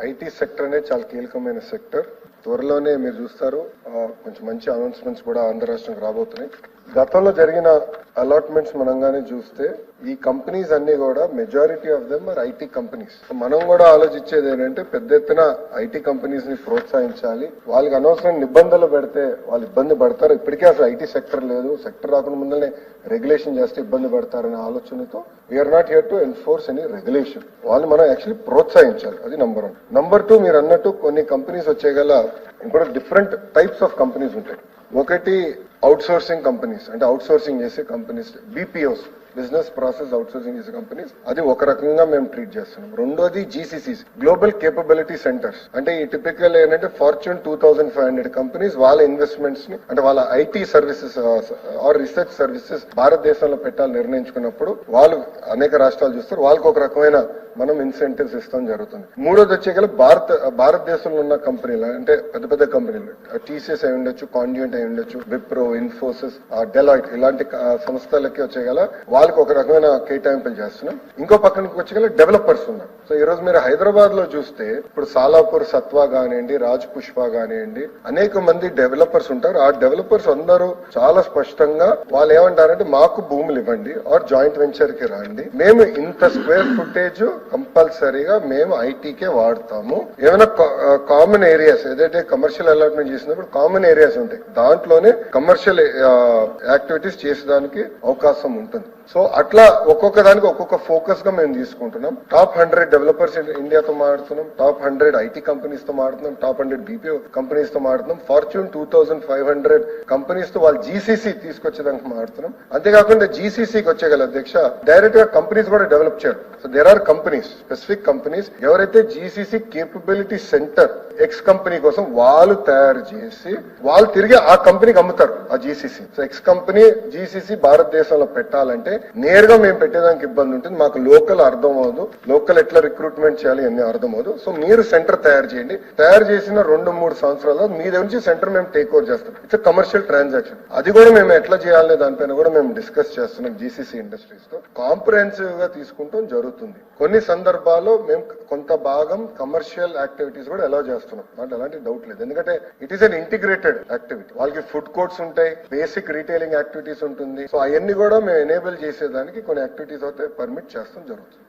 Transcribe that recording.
IT sector అనేది చాలా కీలకమైన సెక్టర్. త్వరలోనే మీరు చూస్తారు కొంచెం మంచి అనౌన్స్మెంట్స్ కూడా ఆంధ్ర రాష్ట్రానికి రాబోతున్నాయి. గతంలో జరిగిన అలాట్మెంట్స్ మనంగానే చూస్తే ఈ కంపెనీస్ అన్ని కూడా majority of them or IT companies. మనం కూడా ఆలోచించేది ఏంటంటే పెద్ద ఎత్తున ఐటీ కంపెనీస్ ని ప్రోత్సహించాలి. వాళ్ళకి అనవసరమైన నిబంధనలు పెడితే వాళ్ళు ఇబ్బంది పడతారు. ఇప్పటికే అసలు ఐటీ సెక్టర్ లేదు, సెక్టర్ రాకుండా ముందరనే రెగ్యులేషన్ చేస్తే ఇబ్బంది పడతారనే ఆలోచనతో we are not here to enforce any regulation. వాళ్ళు మనం యాక్చువల్లీ ప్రోత్సహించాలి. అది నంబర్ 1. నంబర్ 2, మీరు అన్నట్టు కొన్ని కంపెనీస్ వచ్చేగల ఇంకోటి డిఫరెంట్ టైప్స్ ఆఫ్ కంపెనీస్ ఉంటాయి. ఒకటి అవుట్ సోర్సింగ్ కంపెనీస్, అంటే అవుట్ సోర్సింగ్ చేసే companies, BPOs, business process out sourcing చేసే కంపెనీస్. అది ఒక రకంగా మేము ట్రీట్ చేస్తున్నాం. రెండోది జీసీసీస్, గ్లోబల్ కేపబిలిటీ సెంటర్స్. అంటే ఈ టిపికల్ ఏంటంటే ఫార్చ్యూన్ 2500 కంపెనీస్ వాళ్ళ ఇన్వెస్ట్మెంట్స్ ని, అంటే వాళ్ళ IT services or research services భారతదేశంలో పెట్టాలని నిర్ణయించుకున్నప్పుడు వాళ్ళు అనేక రాష్ట్రాలు చూస్తారు. వాళ్ళకి ఒక రకమైన మనం ఇన్సెంటివ్స్ ఇస్తాం జరుగుతుంది. మూడోది వచ్చేగల భారతదేశంలో ఉన్న కంపెనీలు, అంటే పెద్ద పెద్ద కంపెనీలు, టీసీఎస్ అయి ఉండొచ్చు, కాండ్యూట్ అయి ఉండొచ్చు, విప్రో, ఇన్ఫోసిస్, డెలాయిట్, ఇలాంటి సంస్థలకి వచ్చేగల వాళ్ళకి ఒక రకమైన కేటాయింపులు చేస్తున్నాం. ఇంకో పక్కనకి వచ్చేగల డెవలపర్స్ ఉన్నారు. సో ఈ రోజు మీరు హైదరాబాద్ లో చూస్తే ఇప్పుడు సాలాపూర్ సత్వా కానివ్వండి, రాజ్ పుష్ప కానివ్వండి, అనేక మంది డెవలపర్స్ ఉంటారు. ఆ డెవలపర్స్ అందరూ చాలా స్పష్టంగా వాళ్ళు ఏమంటారంటే మాకు భూములు ఇవ్వండి ఆర్ జాయింట్ వెంచర్ కి రండి, మేము ఇంత స్క్వేర్ ఫుటేజ్ కంపల్సరీగా మేము ఐటీకే వాడతాము. ఏమైనా కామన్ ఏరియాస్ ఏదైతే కమర్షియల్ అలాట్మెంట్ చేసినప్పుడు కామన్ ఏరియాస్ ఉంటాయి, దాంట్లోనే కమర్షియల్ యాక్టివిటీస్ చేసేదానికి అవకాశం ఉంటుంది. సో అట్లా ఒక్కొక్క దానికి ఒక్కొక్క ఫోకస్ గా మేము తీసుకుంటున్నాం. టాప్ 100 డెవలపర్స్ ఇండియాతో మాట్లాడుతున్నాం, టాప్ 100 ఐటీ కంపెనీస్ తో మాట్లాడుతున్నాం, టాప్ 100 బీపీఓ కంపెనీస్ తో మాట్లాడుతున్నాం, ఫార్చ్యూన్ 2500 కంపెనీస్ తో వాళ్ళు జీసీసీ తీసుకొచ్చేదానికి మాట్లాడుతున్నాం. అంతేకాకుండా జీసీసీకి వచ్చేగల అధ్యక్ష డైరెక్ట్ గా కంపెనీస్ కూడా డెవలప్ చేయాలి. So there are companies, specific companies ఎవరైతే GCC capability centre X company కోసం వాళ్ళు తయారు చేసి వాళ్ళు తిరిగి ఆ కంపెనీకి అమ్ముతారు ఆ GCC. So X company GCC భారతదేశంలో పెట్టాలంటే నేరుగా మేము పెట్టేదానికి ఇబ్బంది ఉంటుంది. మాకు లోకల్ అర్థం అవదు, లోకల్ ఎట్లా రిక్రూట్మెంట్ చేయాలి అన్ని అర్థం అవదు. సో మీరు సెంటర్ తయారు చేయండి, తయారు చేసిన 2-3 సంవత్సరాల్లో మీ దగ్గర నుంచి సెంటర్ మేము టేక్ ఓవర్ చేస్తాం. It's commercial transaction. అది కూడా మేము ఎట్లా చేయాలనే దానిపైన కూడా మేము డిస్కస్ చేస్తున్నాం జీసీసీ ఇండస్ట్రీస్ తో. కాంప్రహెన్సివ్ గా తీసుకుంటాం జరుగుతుంది. కొన్ని సందర్భాల్లో మేము కొంత భాగం కమర్షియల్ యాక్టివిటీస్ కూడా ఎలా చేస్తున్నాం, అంటే అలాంటి డౌట్ లేదు. ఎందుకంటే it is an integrated activity. వాళ్ళకి ఫుడ్ కోర్ట్స్ ఉంటాయి, బేసిక్ రీటైలింగ్ యాక్టివిటీస్ ఉంటుంది. సో అవన్నీ కూడా మేము ఎనేబుల్ చేసేదానికి కొన్ని యాక్టివిటీస్ అయితే పర్మిట్ చేస్తాం జరుగుతుంది.